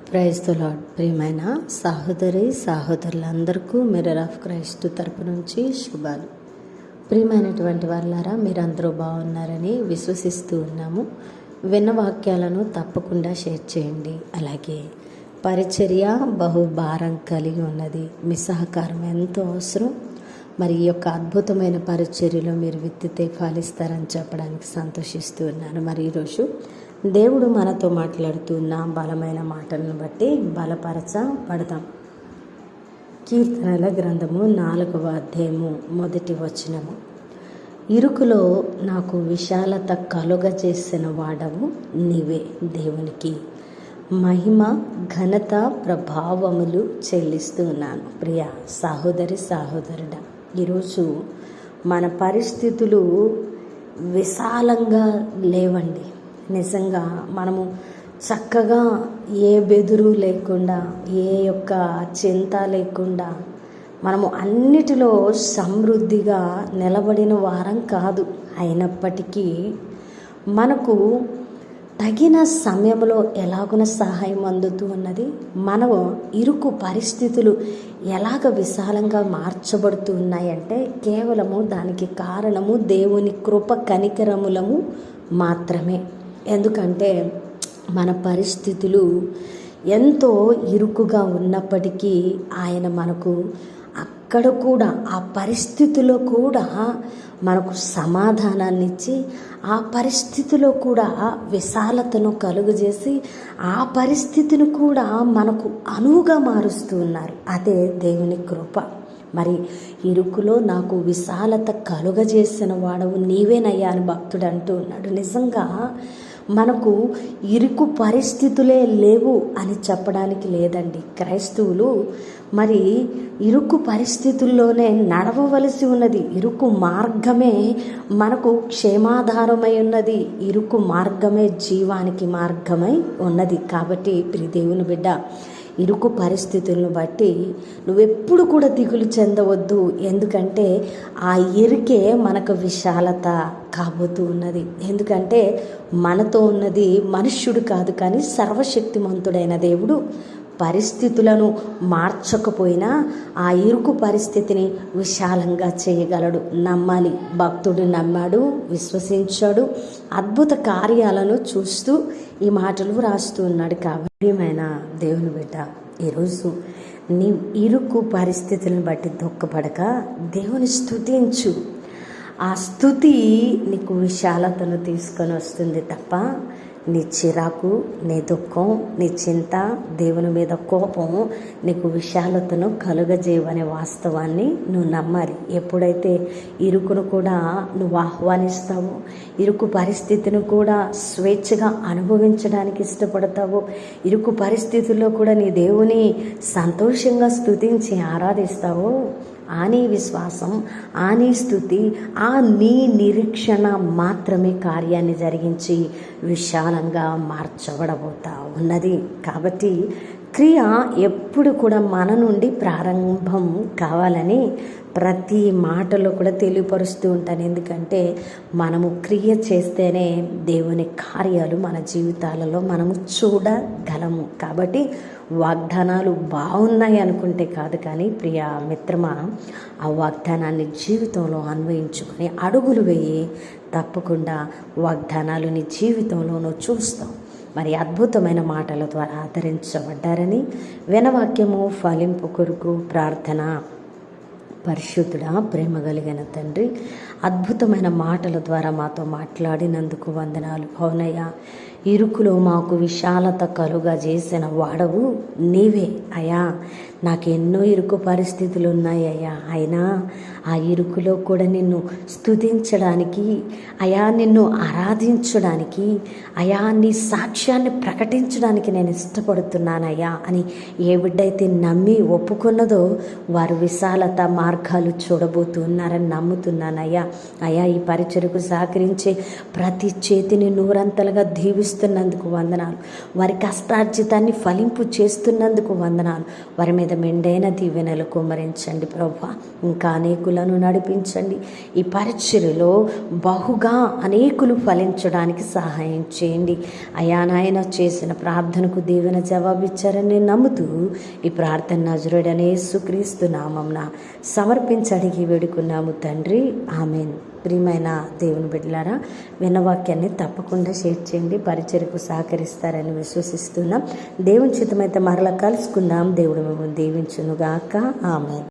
Praise the lord. ప్రియమైన సహోదరులందరికీ mirror of Christ తరపు నుంచి శుభాలు. ప్రియమైనటువంటి వాళ్ళారా, మీరందరూ బాగున్నారని విశ్వసిస్తూ ఉన్నాము. విన్న వాక్యాలను తప్పకుండా షేర్ చేయండి. అలాగే పరిచర్య బహుభారం కలిగి ఉన్నది, మీ సహకారం ఎంతో అవసరం. మరి ఈ యొక్క అద్భుతమైన పరిచర్యలో మీరు విత్తితే ఫలిస్తారని చెప్పడానికి సంతోషిస్తూ ఉన్నాను. మరి ఈరోజు దేవుడు మనతో మాట్లాడుతున్న బలమైన మాటలను బట్టి బలపరచబడతాం. కీర్తనల గ్రంథము 4వ అధ్యాయము 1వ వచనము. ఇరుకులో నాకు విశాలత కలుగజేసిన వాడవు నీవే, దేవునికి మహిమ ఘనత ప్రభావములు చెల్లిస్తూ ఉన్నాను. ప్రియ సహోదరుడా, ఈరోజు మన పరిస్థితులు విశాలంగా లేవండి. నిజంగా మనము చక్కగా ఏ బెదురు లేకుండా, ఏ యొక్క చింత లేకుండా మనము అన్నిటిలో సమృద్ధిగా నిలబడిన వారం కాదు. అయినప్పటికీ మనకు తగిన సమయంలో ఎలాగున సహాయం అందుతూ ఉన్నది. మన ఇరుకు పరిస్థితులు ఎలాగ విశాలంగా మార్చబడుతూ ఉన్నాయంటే కేవలము దానికి కారణము దేవుని కృప కనికరములము మాత్రమే. ఎందుకంటే మన పరిస్థితులు ఎంతో ఇరుకుగా ఉన్నప్పటికీ ఆయన మనకు అక్కడ కూడా, ఆ పరిస్థితిలో కూడా మనకు సమాధానాన్ని ఇచ్చి, ఆ పరిస్థితిలో కూడా విశాలతను కలుగజేసి, ఆ పరిస్థితిని కూడా మనకు అనువుగా మారుస్తూ ఉన్నారు. అదే దేవుని కృప. మరి ఇరుకులో నాకు విశాలత కలుగజేసిన వాడవు నీవేనయ్యా అని భక్తుడు అంటూ ఉన్నాడు. నిజంగా మనకు ఇరుకు పరిస్థితులే లేవు అని చెప్పడానికి లేదండి. క్రైస్తవులు మరి ఇరుకు పరిస్థితుల్లోనే నడవవలసి ఉన్నది. ఇరుకు మార్గమే మనకు క్షేమాధారమై ఉన్నది. ఇరుకు మార్గమే జీవానికి మార్గమై ఉన్నది. కాబట్టి ప్రియ దేవుని బిడ్డ, ఇరుకు పరిస్థితులను బట్టి నువ్వెప్పుడు కూడా దిగులు చెందవద్దు. ఎందుకంటే ఆ ఇరుకే మనకు విశాలత కాబోతూ ఉన్నది. ఎందుకంటే మనతో ఉన్నది మనుష్యుడు కాదు, కానీ సర్వశక్తిమంతుడైన దేవుడు. పరిస్థితులను మార్చకపోయినా ఆ ఇరుకు పరిస్థితిని విశాలంగా చేయగలడు. నమ్మాలి. భక్తుడు నమ్మాడు, విశ్వసించాడు, అద్భుత కార్యాలను చూస్తూ ఈ మాటలు రాస్తూ ఉన్నాడు. కాబట్టి దేవుని బిడ్డ, ఈరోజు నీ ఇరుకు పరిస్థితులను బట్టి దుఃఖపడక దేవుని స్తుతించు. ఆ స్తుతి నీకు విశాలతను తీసుకొని వస్తుంది తప్ప నీ చిరాకు, నీ దుఃఖం, నీ చింత, దేవుని మీద కోపం నీకు విశాలతను కలుగజేయవనే వాస్తవాన్ని నువ్వు నమ్మాలి. ఎప్పుడైతే ఇరుకును కూడా నువ్వు ఆహ్వానిస్తావో, ఇరుకు పరిస్థితిని కూడా స్వేచ్ఛగా అనుభవించడానికి ఇష్టపడతావో, ఇరుకు పరిస్థితుల్లో కూడా నీ దేవుని సంతోషంగా స్తుతించి ఆరాధిస్తావో, ఆ నీ విశ్వాసం, ఆ నీ స్తుతి, ఆ నీ నిరీక్షణ మాత్రమే కార్యాన్ని జరిగించి విశాలంగా మార్చబడబోతా ఉన్నది. కాబట్టి క్రియ ఎప్పుడు కూడా మన నుండి ప్రారంభం కావాలని ప్రతి మాటలో కూడా తెలియపరుస్తూ ఉంటాను. ఎందుకంటే మనము క్రియ చేస్తేనే దేవుని కార్యాలు మన జీవితాలలో మనము చూడగలము. కాబట్టి వాగ్దానాలు బాగున్నాయి అనుకుంటే కాదు, కానీ ప్రియ మిత్రమా, ఆ వాగ్దానాన్ని జీవితంలో అన్వయించుకొని అడుగులు వేయి. తప్పకుండా వాగ్దానాలు నీ జీవితంలోనూ చూస్తాం. మరి అద్భుతమైన మాటల ద్వారా ఆదరించబడ్డారని వినవాక్యము ఫలింపు కొరకు ప్రార్థన. పరిశుద్ధుడా, ప్రేమ కలిగిన తండ్రి, అద్భుతమైన మాటల ద్వారా మాతో మాట్లాడినందుకు వందనాలు. అవునయ్యా, ఇరుకులో మాకు విశాలత కలుగా చేసిన వాడవు నీవే అయ్యా. నాకు ఎన్నో ఇరుకు పరిస్థితులు ఉన్నాయ్యా, అయినా ఆ ఇరుకులో కూడా నిన్ను స్తుతించడానికి అయా, నిన్ను ఆరాధించడానికి అయా, నీ సాక్ష్యాన్ని ప్రకటించడానికి నేను ఇష్టపడుతున్నానయ్యా అని ఏ బిడ్డైతే నమ్మి ఒప్పుకున్నదో వారు విశాలత మార్గాలు చూడబోతున్నారని నమ్ముతున్నానయ్యా. అయా, ఈ పరిచయకు సహకరించే ప్రతి చేతిని నూరంతలుగా దీవిస్తూ చేస్తున్నందుకు వందనాలు. వారి కష్టార్జితాన్ని ఫలింపు చేస్తున్నందుకు వందనాలు. వారి మీద మెండైన దీవెనలు కుమ్మరించండి ప్రభువా. ఇంకా అనేకులను నడిపించండి. ఈ పరిచర్యలో బహుగా అనేకులు ఫలించడానికి సహాయం చేయండి. అయా నాయన, చేసిన ప్రార్థనకు దీవెన జవాబిచ్చారని నేను నమ్ముతూ ఈ ప్రార్థన నజరుడనే యేసుక్రీస్తు నామమున సమర్పించి అడిగి వేడుకున్నాము తండ్రి, ఆమేన్. ప్రియమైన దేవుని బిడ్డలారా, విన్నవాక్యాన్ని తప్పకుండా షేర్ చేయండి. పరిచర్యకు సహకరిస్తారని విశ్వసిస్తున్నాం. దేవుని చిత్తమైతే మరలా కలుసుకుందాం. దేవుడు మిమ్మల్ని దీవించునుగాక. ఆమేన్.